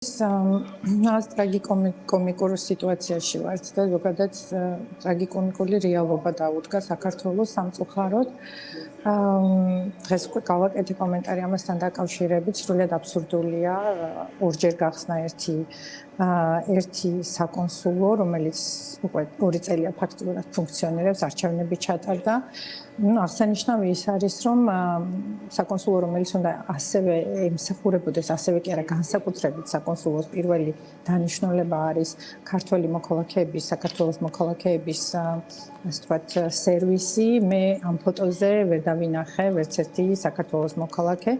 Нас ტრაგიკომიკურ სიტუაციაში ვართ და ზოგადად ტრაგიკომიკული რეალობა დაუდგა საქართველოს სამწუხაროდ. დღეს გავაკეთე კომენტარი ამასთან დაკავშირებით, სრულიად აბსურდულია ორჯერ გახსნა ერთი საკონსულო, რომელიც უკვე 2 წელია ფაქტურად ფუნქციონირებს, არჩევნები ჩატარდა. აღსანიშნავი ის არის, რომ საკონსულო, რომელიც უნდა ასევე ემსახურებოდეს, ასევე კი არა განსაკუთრებით საკონსულოს პირველი დანიშნულება არის ქართველი მოქალაქეების, საქართველოს მოქალაქეების, ასე ვთქვათ, სერვისი. მე ამ ფოტოზე ვერ დავინახე ვერც ერთი საქართველოს მოქალაქე.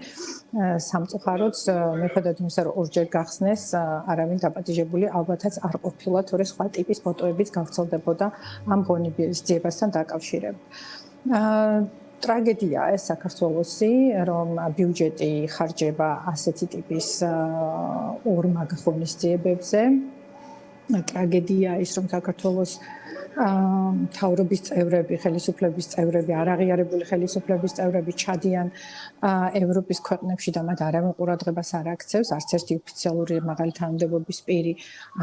სამწუხაროდ, მიუხედავად იმისა, რომ ორჯერ გახსნეს, არავინ დაპატიჟებული ალბათაც არ ყოფილა, თორე სხვა ტიპის ფოტოებიც გავრცელდებოდა ამ ღონისძიებასთან დაკავშირებით. ტრაგედია ეს საქართველოსი, რომ ბიუჯეტი ხარჯება ასეთი ტიპის ორმაგ ღონისძიებებზე. ტრაგედია ის, რომ საქართველოს მთავრობის წევრები, ხელისუფლების წევრები, არაღიარებული ხელისუფლების წევრები ჩადიან ევროპის ქვეყნებში და მათ არავინ ყურადღებას არ აქცევს, არც ერთი ოფიციალური მაღალი თანამდებობის პირი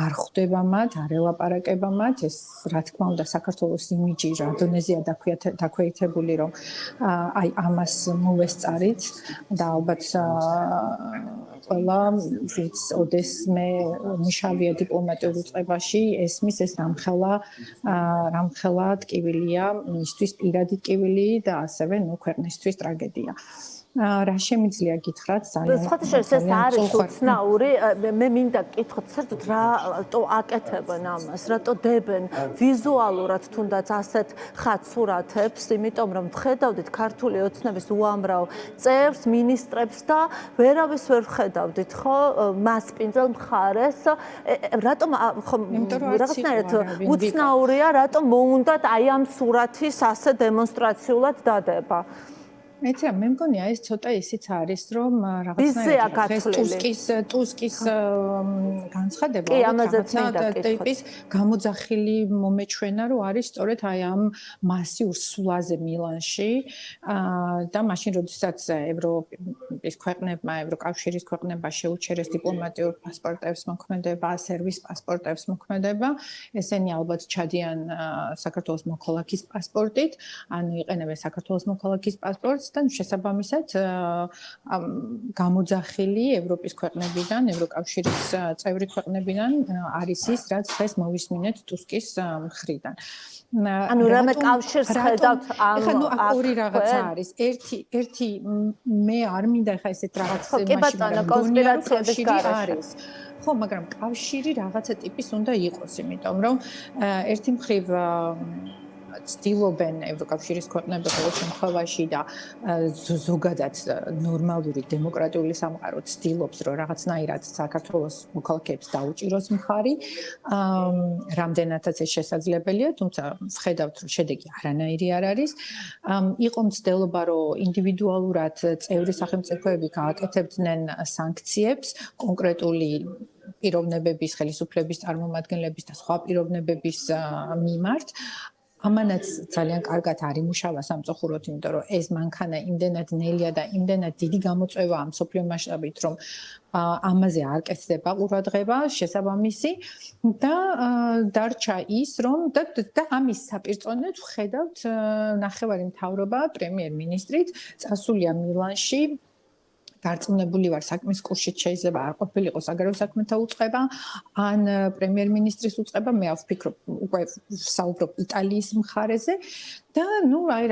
არ ხვდება მათ, არ ელაპარაკება მათ. ეს რა თქმა უნდა საქართველოს იმიჯი რა დონეზეა დაქვეითებული, რომ აი ამას მოვესწარით და ალბათ ყველა ვინც ოდესმე მუშავია დიპლომატიურ უწყებაში, ესმის ეს რამხელა ტკივილია, მისთვის პირადი ტკივილი და ასევე ქვეყნისთვის ტრაგედია. რა შემიძლია გითხრათ ძალიან ეს არის უცნაური, მე მინდა გკითხოთ საერთოდ რატო აკეთებენ ამას, რატო დებენ ვიზუალურად თუნდაც ასეთ ხაცურათებს, იმიტომ რომ ხედავდით ქართული ოცნების უამრავ წევრს, მინისტრებს და ვერავის ვერ ხედავდით, ხო, მასპინძელ მხარეს, რატომ რაღაცნაირად უცნაურია, რატომ მოუნდათ აი ამ სურათის ასე დემონსტრაციულად დადება? მეცია, მე მგონია ეს ცოტა ისიც არის, რომ რაღაცნაირად ტუსკის განცხადება ტიპის გამოძახილი მომეჩვენა, რომ არის სწორედ აი ამ მასიურ სულაზე მილანში და მაშინ როდესაც ევროპის ქვეყნებმა, ევროკავშირის ქვეყნებმა შეუჩერეს დიპლომატიურ პასპორტებს მოქმედება, სერვის პასპორტებს მოქმედება, ესენი ალბათ ჩადიან საქართველოს მოქალაქის პასპორტით, ანუ იყენებენ საქართველოს მოქალაქის პასპორტს და შესაბამისად გამოძახილი ევროპის ქვეყნებიდან, ევროკავშირის წევრი ქვეყნებიდან არის ის, რაც დღეს მოვისმინეთ ტუსკის მხრიდან. ანუ რამე კავშირს ხედავთ ამ ორი რაღაცა არის. ერთი მე არ მინდა ხა ესეთ რაღაც კონსპირაციების გარშემო. ხო, მაგრამ კავშირი რაღაცა ტიპის უნდა იყოს, იმიტომ რომ ერთი მხრივ ცდილობენ ევროკავშირის ქვეყნები ყოველ შემთხვევაში და ზოგადად ნორმალური დემოკრატიული სამყარო ცდილობს, რომ რაღაცნაირად საქართველოს მოქალაქეებს დაუჭიროს მხარი, რამდენადაც ეს შესაძლებელია, თუმცა ვხედავთ, რომ შედეგი არანაირი არ არის. იყო მცდელობა, რომ ინდივიდუალურად წევრი სახელმწიფოები გააკეთებდნენ სანქციებს კონკრეტული პიროვნებების, ხელისუფლების წარმომადგენლების და სხვა პიროვნებების მიმართ. ამანაც ძალიან კარგად არ იმუშავა სამწუხაროდ, იმიტომ რომ ეს მანქანა იმდენად ნელია და იმდენად დიდი გამოწვევაა მსოფლიო მასშტაბით, რომ ამაზე არ კეთდება ყურადღება შესაბამისი და დარჩა ის, რომ და ამის საპირწონედ ვხედავთ ნახევარი მთავრობა პრემიერ-მინისტრით წასულია მილანში. დარწმუნებული ვარ, საქმის კურსით შეიძლება არ ყოფილიყო საგარეო საქმეთა უწყება, ან პრემიერ-მინისტრის უწყება, მე ვფიქრობ, უკვე ვსაუბრობ იტალიის მხარეზე და ნუ აი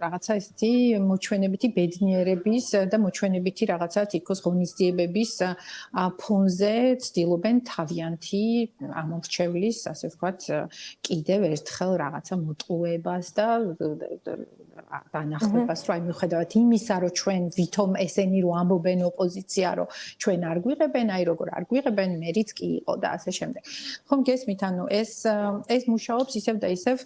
რაღაცა ესეთი მოჩვენებითი ბედნიერების და მოჩვენებითი რაღაცა თითქოს ღონისძიებების ფონზე ცდილობენ თავიანთი ამორჩევლის, ასე ვთქვათ, კიდევ ერთხელ რაღაცა მოტყუებას და განახლებას, რომ აი მიუხედავად იმისა, რომ ჩვენ ვითომ ესენი რომ ამბობენ ოპოზიცია, რომ ჩვენ არ გვიღებენ, აი როგორ არ გვიღებენ, მერიც კი იყო და ასე შემდეგ. ხომ გესმით, ანუ ეს მუშაობს ისევ და ისევ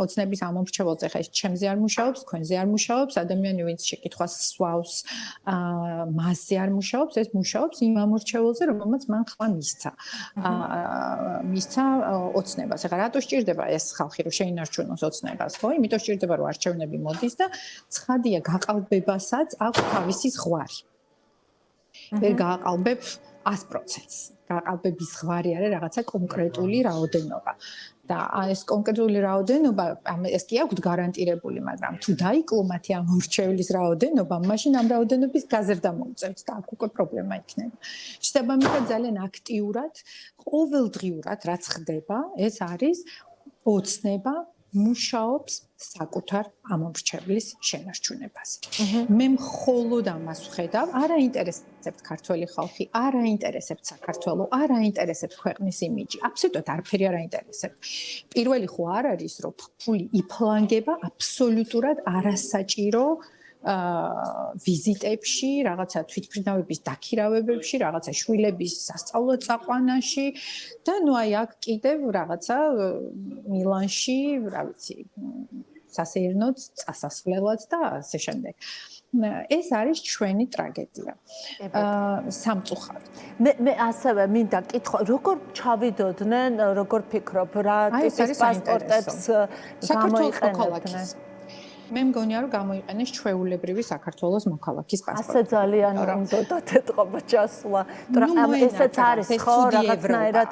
ოცნების ამომრჩეველზე, ხა ეს ჩემზე არ მუშაობს, თქვენზე არ მუშაობს, ადამიანი ვინც შეკითხვას სვავს, მასზე არ მუშაობს, ეს მუშაობს იმ ამორჩეველზე, რომელმაც მან ხლა მისცა ოცნებას. ეხლა რატო სჭირდება ეს ხალხი, რომ შეინარჩუნოს ოცნებას, ხო? იმიტომ სჭირდება, რომ არჩევნები მოდის და ცხადია გაყალბებასაც აქვს თავისი ზღვარი. ვერ გააყალბებ 100%-ს. გააყალბებ ის ზღვარი არის რაღაცა კონკრეტული რაოდენობა. და ეს კონკრეტული რაოდენობა, ეს კი აქვთ გარანტირებული, მაგრამ თუ დაიკლო მათი ამორჩევლის რაოდენობა, მაშინ ამ რაოდენობის გაზრდა მოუწევთ და აქ უკვე პრობლემა იქნება. შესაბამისად ძალიან აქტიურად, ყოველდღიურად რაც ხდება, ეს არის ოცნება მუშაობს საკუთარ ამორჩევლის შენარჩუნებაზე. მე მხოლოდ ამას ვხედავ, არ აინტერესებთ ქართველი ხალხი, არ აინტერესებთ საქართველო, არ აინტერესებთ ქვეყნის იმიჯი, აბსოლუტურად არაფერი არ აინტერესებთ. პირველი ხო არ არის, რომ ფული იფლანგება აბსოლუტურად არასაჭირო ვიზიტებში, რაღაცა თვითმფრინავების დაქირავებებში, რაღაცა შვილების სასწავლო წაყვანაში და ნუ აი აქ კიდევ რაღაცა მილანში, რა ვიცი, სასეირნოდ წასასვლელად და ასე შემდეგ. ეს არის ჩვენი ტრაგედია. სამწუხაროდ. მე ასევე მინდა კითხო, როგორ ჩავიდოდნენ, როგორ ფიქრობ, რა ტიპის პასპორტებს გამოიყენებდნენ? მე მგონია რომ გამოიყენეს ჩვეულებრივი საქართველოს მოქალაქის პასპორტი. ასე ძალიან უნდა ეთყობა ჩასვლა. თუმცა ესეც არის ხო რაღაცნაირად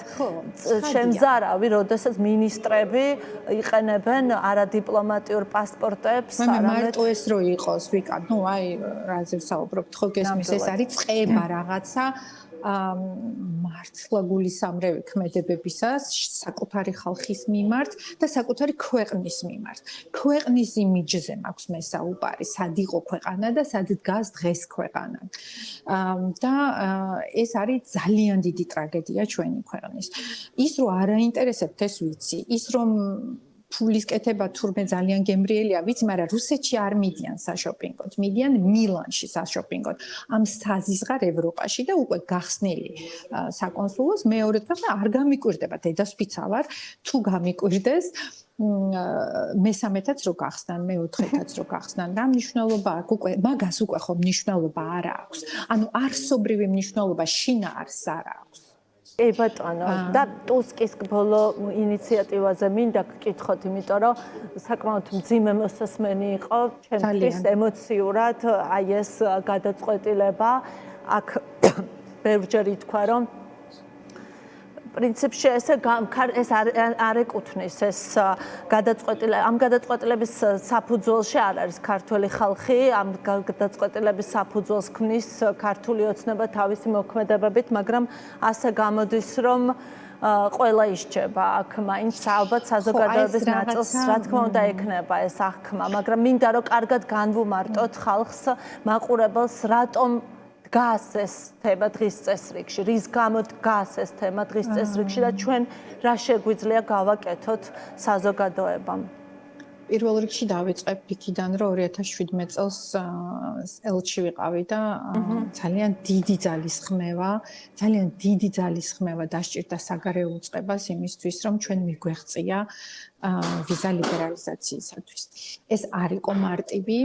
შემზარავი, როდესაც მინისტრები იყენებენ არადიპლომატიურ პასპორტებს, არამედ მარტო ეს რო იყოს, ვიკა, ნუ აი რაზე ვსაუბრობთ, ხო გესმის, ეს არის წება რაღაცა მართლა გულისამრევი ქმედებებისას საკუთარი ხალხის მიმართ და საკუთარი ქვეყნის მიმართ. ქვეყნის იმიჯზე მაქვს მე საუბარი, სად იყო ქვეყანა და სად დგას დღეს ქვეყანა. და ეს არის ძალიან დიდი ტრაგედია ჩვენი ქვეყნის. ის რომ არ აინტერესებთ ეს ვიცი, ის რომ ფულის კეთება თურმე ძალიან გემრიელია, ვიცი, მაგრამ რუსეთში არ მიდიან საშოპინგოდ, მიდიან მილანში საშოპინგოდ. ამ საზიზღარ ევროპაში და უკვე გახსნილი საკონსულოს მეორედ ქვეყნა არ გამიკვირდება დედასვიცა ვარ, თუ გამიკვირდეს მესამეთაც რო გახსნან, მეოთხეთაც რო გახსნან, რა მნიშვნელობა აქვს უკვე, მაგას უკვე ხო მნიშვნელობა არ აქვს. ანუ არსობრივი მნიშვნელობა შინაარს არ აქვს. კი ბატონო, და ტუსკის ბოლო ინიციატივაზე მინდა გკითხოთ, იმიტომ რომ საკმაოდ მძიმე მოსასმენი იყო ჩემთვის ემოციურად აი ეს გადაწყვეტილება. აქ ბევრჯერ ითქვა, რომ პრინციპში ეს არ ეკუთვნის ეს გადაწყვეტილება. ამ გადაწყვეტილების საფუძველში არ არის ქართველი ხალხი, ამ გადაწყვეტილების საფუძველს ქმნის ქართული ოცნება თავისი მოქმედებებით, მაგრამ ასე გამოდის, რომ ყველა ისჯება აქ მაინც ალბათ საზოგადოების ნაწილს რა თქმა უნდა ექნება ეს აღქმა, მაგრამ მინდა რომ კარგად განვუმარტოთ ხალხს, მაყურებელს, რატომ დგას ეს თემა დღის წესრიგში, რის გამო დგას ეს თემა დღის წესრიგში და ჩვენ რა შეგვიძლია გავაკეთოთ საზოგადოებამ. პირველ რიგში დავიწყებ იქიდან, რომ 2017 წელს ელჩი ვიყავი და ძალიან დიდი ძალის ხმევა დასჭირდა საგარეო უწყებას იმისთვის, რომ ჩვენ მიგვეღწია ვიზა ლიბერალიზაციისათვის. ეს არ იყო მარტივი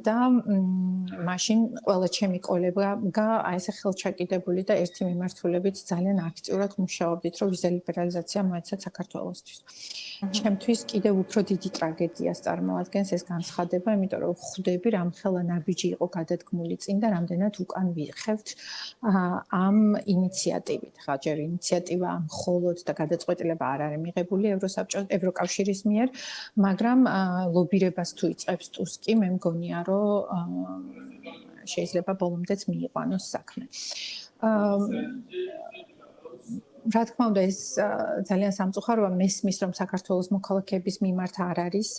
და მაშინ ყველა ჩემი კოლეგა აი ესე ხელჩაკიდებული და ერთი მიმართულებით ძალიან აქტიურად მუშაობდით, რომ ვიზა ლიბერალიზაცია მოეცათ საქართველოსთვის. ჩემთვის კიდევ უფრო დიდი ტრაგედიას წარმოადგენს ეს განცხადება, იმიტომ რომ ხვდები რამხელა ნაბიჯი იყო გადადგმული წინ და რამდენად უკან ვიხევთ ამ ინიციატივით. ხა ჯერ ინიციატივა მხოლოდ და გადაწყვეტილება არ არის მიღებული ევროკავშირის მიერ, მაგრამ ლობირებას თუ იწყებს ტუსკი, მე მგონია, რომ შეიძლება ბოლომდეც მიიყვანოს საქმე. რა თქმა უნდა, ეს ძალიან სამწუხაროა, მესმის, რომ საქართველოს მოქალაქეების მიმართ არ არის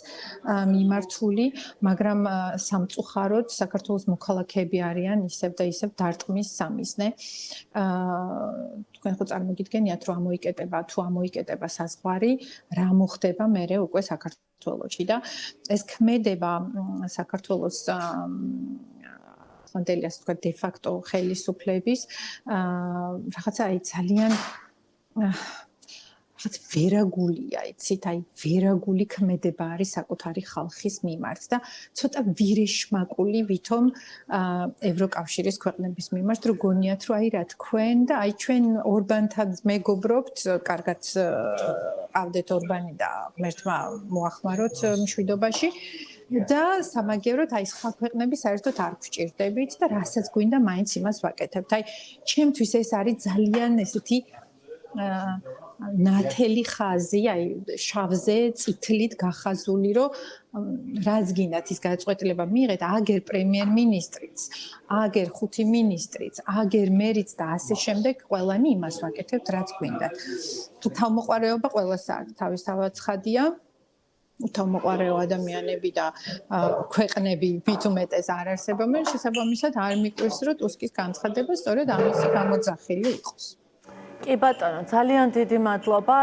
მიმართული, მაგრამ სამწუხაროდ საქართველოს მოქალაქეები არიან ისევ და ისევ დარტყმის სამიზნე. თქვენ ხო წარმოგიდგენიათ, რომ თუ ამოიკეტება საზღვარი, რა მოხდება მერე უკვე საქართველოში და ეს ქმედება საქართველოს ხანდელი ასე თქვა de facto ხელისუფლების რაღაცა აი ძალიან რაღაც ვერაგულია, იცით, აი ვერაგული ქმედება არის საკუთარი ხალხის მიმართ და ცოტა ვირეშმაკული ვითომ ევროკავშირის ქვეყნების მიმართ, რომ გონიათ, რომ აი რა თქვენ და აი ჩვენ ორბანთან მეგობრობთ, კარგად ყავდეთ ორბანი და ღმერთმა მოახმაროთ მშვიდობაში და სამაგიეროდ აი სხვა ქვეყნები საერთოდ არ გვჭირდებით და რასაც გვინდა მაინც იმას ვაკეთებთ. აი ჩემთვის ეს არის ძალიან ესეთი ნათელი ხაზი, აი შავზე წითლით გახაზული, რომ რაც გინდათ ის გადაწყვეტილება მიიღეთ, აგერ პრემიერ-მინისტრიც, აგერ ხუთი მინისტრიც, აგერ მერიც და ასე შემდეგ, ყველანი იმას ვაკეთებთ, რაც გვინდათ. თავმოყარეობა ყველას აქვს თავისთავად ცხადია. თავმოყარეო ადამიანები და ქვეყნები მით უმეტეს არ არსებობენ, შესაბამისად არ მიკვირს, რომ ტუსკის განცხადება სწორედ ამისი გამოძახილი იყოს. კი ბატონო, ძალიან დიდი მადლობა.